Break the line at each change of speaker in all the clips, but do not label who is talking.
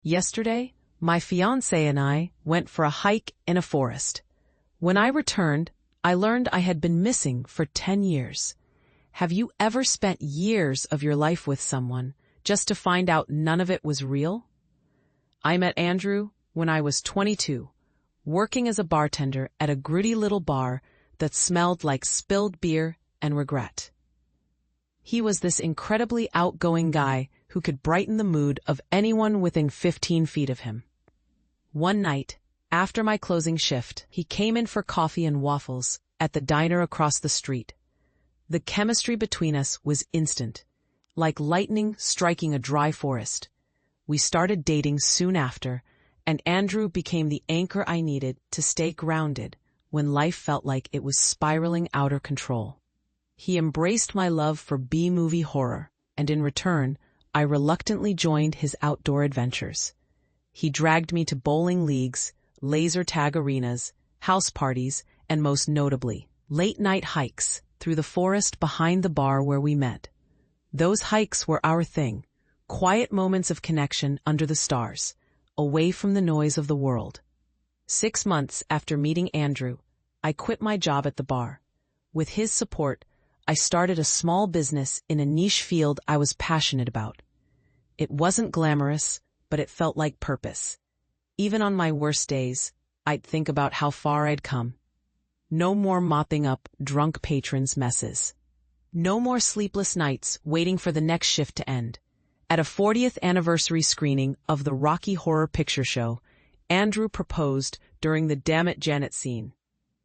Yesterday, my fiancé and I went for a hike in a forest. When I returned, I learned I had been missing for 10 years. Have you ever spent years of your life with someone just to find out none of it was real? I met Andrew when I was 22, working as a bartender at a gritty little bar that smelled like spilled beer and regret. He was this incredibly outgoing guy who could brighten the mood of anyone within 15 feet of him. One night, after my closing shift, he came in for coffee and waffles at the diner across the street. The chemistry between us was instant, like lightning striking a dry forest. We started dating soon after, and Andrew became the anchor I needed to stay grounded when life felt like it was spiraling out of control. He embraced my love for B-movie horror, and in return, I reluctantly joined his outdoor adventures. He dragged me to bowling leagues, laser tag arenas, house parties, and most notably, late-night hikes through the forest behind the bar where we met. Those hikes were our thing, quiet moments of connection under the stars, away from the noise of the world. 6 months after meeting Andrew, I quit my job at the bar. With his support, I started a small business in a niche field I was passionate about. It wasn't glamorous, but it felt like purpose. Even on my worst days, I'd think about how far I'd come. No more mopping up drunk patrons' messes. No more sleepless nights waiting for the next shift to end. At a 40th anniversary screening of the Rocky Horror Picture Show, Andrew proposed during the Damn It Janet scene.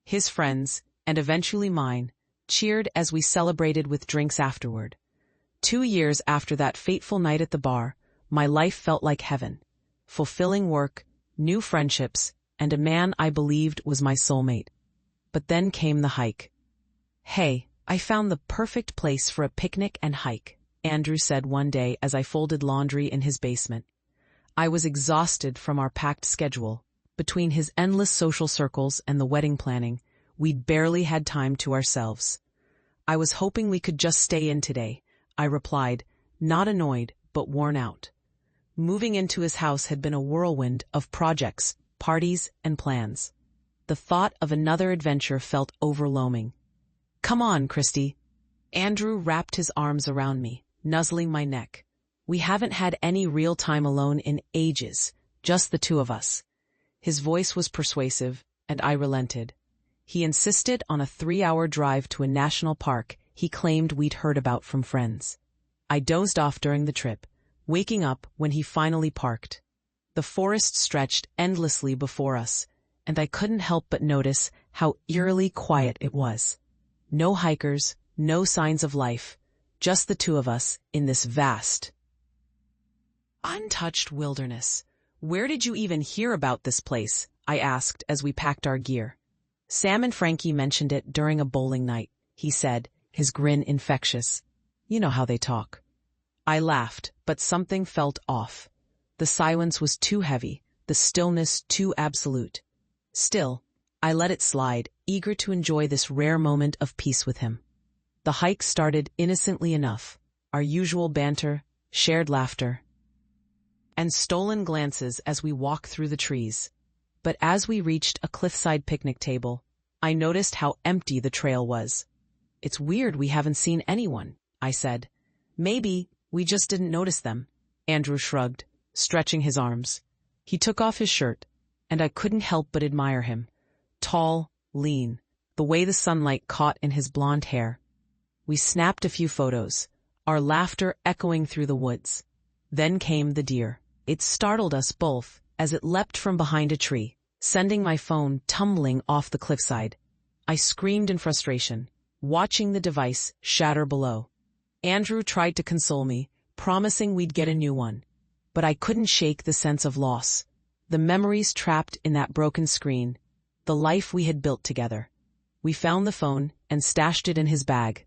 His friends, and eventually mine, cheered as we celebrated with drinks afterward. 2 years after that fateful night at the bar, my life felt like heaven. Fulfilling work, new friendships, and a man I believed was my soulmate. But then came the hike. "Hey, I found the perfect place for a picnic and hike," Andrew said one day as I folded laundry in his basement. I was exhausted from our packed schedule. Between his endless social circles and the wedding planning, we'd barely had time to ourselves. "I was hoping we could just stay in today," I replied, not annoyed, but worn out. Moving into his house had been a whirlwind of projects, parties, and plans. The thought of another adventure felt overwhelming. "Come on, Christy." Andrew wrapped his arms around me, nuzzling my neck. We haven't had any real time alone in ages, just the two of us. His voice was persuasive, and I relented. He insisted on a 3-hour drive to a national park he claimed we'd heard about from friends. I dozed off during the trip, waking up when he finally parked. The forest stretched endlessly before us, and I couldn't help but notice how eerily quiet it was. No hikers, no signs of life, just the two of us in this vast, untouched wilderness. "Where did you even hear about this place?" I asked as we packed our gear. "Sam and Frankie mentioned it during a bowling night," he said, his grin infectious. "You know how they talk." I laughed, but something felt off. The silence was too heavy, the stillness too absolute. Still, I let it slide, eager to enjoy this rare moment of peace with him. The hike started innocently enough, our usual banter, shared laughter, and stolen glances as we walked through the trees. But as we reached a cliffside picnic table, I noticed how empty the trail was. "It's weird we haven't seen anyone," I said. "Maybe we just didn't notice them," Andrew shrugged, stretching his arms. He took off his shirt, and I couldn't help but admire him. Tall, lean, the way the sunlight caught in his blonde hair. We snapped a few photos, our laughter echoing through the woods. Then came the deer. It startled us both as it leapt from behind a tree, sending my phone tumbling off the cliffside. I screamed in frustration, watching the device shatter below. Andrew tried to console me, promising we'd get a new one. But I couldn't shake the sense of loss. The memories trapped in that broken screen, the life we had built together. We found the phone and stashed it in his bag.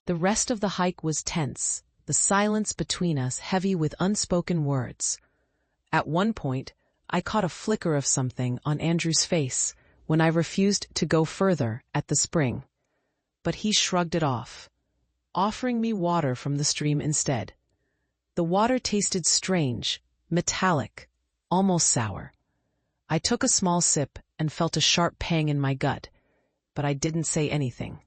The rest of the hike was tense, the silence between us heavy with unspoken words. At one point, I caught a flicker of something on Andrew's face when I refused to go further at the spring. But he shrugged it off, offering me water from the stream instead. The water tasted strange, metallic, almost sour. I took a small sip and felt a sharp pang in my gut, but I didn't say anything.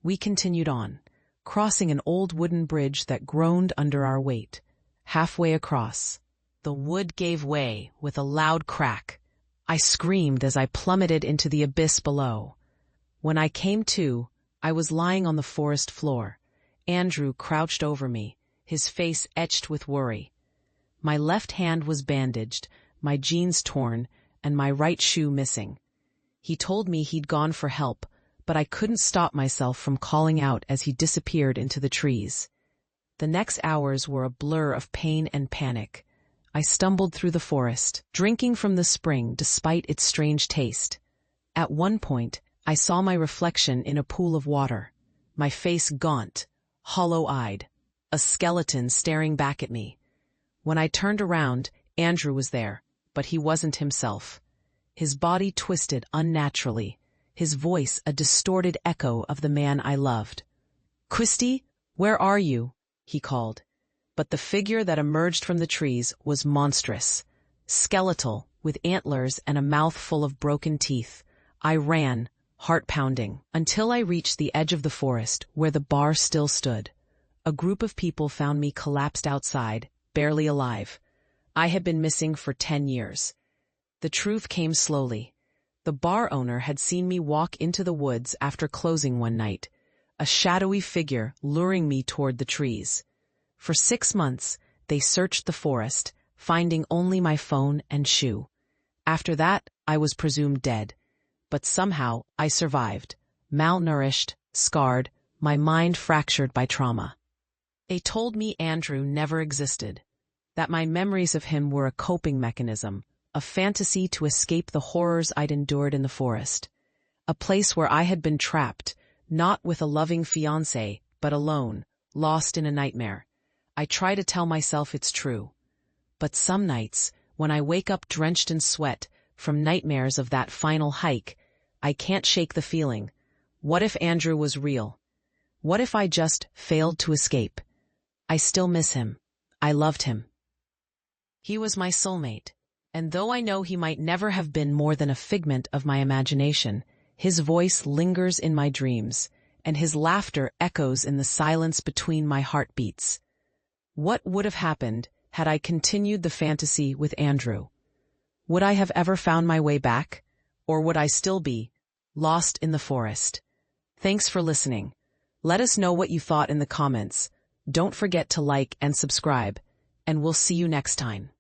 We continued on, crossing an old wooden bridge that groaned under our weight. Halfway across, the wood gave way with a loud crack. I screamed as I plummeted into the abyss below. When I came to, I was lying on the forest floor. Andrew crouched over me, his face etched with worry. My left hand was bandaged, my jeans torn, and my right shoe missing. He told me he'd gone for help, but I couldn't stop myself from calling out as he disappeared into the trees. The next hours were a blur of pain and panic. I stumbled through the forest, drinking from the spring despite its strange taste. At one point, I saw my reflection in a pool of water, my face gaunt, hollow-eyed, a skeleton staring back at me. When I turned around, Andrew was there, but he wasn't himself. His body twisted unnaturally, his voice a distorted echo of the man I loved. "Christy, where are you?" he called. But the figure that emerged from the trees was monstrous, skeletal, with antlers and a mouth full of broken teeth. I ran, heart pounding, until I reached the edge of the forest where the bar still stood. A group of people found me collapsed outside, barely alive. I had been missing for 10 years. The truth came slowly. The bar owner had seen me walk into the woods after closing one night, a shadowy figure luring me toward the trees. For 6 months, they searched the forest, finding only my phone and shoe. After that, I was presumed dead. But somehow, I survived, malnourished, scarred, my mind fractured by trauma. They told me Andrew never existed, that my memories of him were a coping mechanism, a fantasy to escape the horrors I'd endured in the forest. A place where I had been trapped, not with a loving fiancé, but alone, lost in a nightmare. I try to tell myself it's true. But some nights, when I wake up drenched in sweat from nightmares of that final hike, I can't shake the feeling. What if Andrew was real? What if I just failed to escape? I still miss him. I loved him. He was my soulmate, and though I know he might never have been more than a figment of my imagination, his voice lingers in my dreams, and his laughter echoes in the silence between my heartbeats. What would have happened had I continued the fantasy with Andrew? Would I have ever found my way back? Or would I still be lost in the forest? Thanks for listening. Let us know what you thought in the comments. Don't forget to like and subscribe, and we'll see you next time.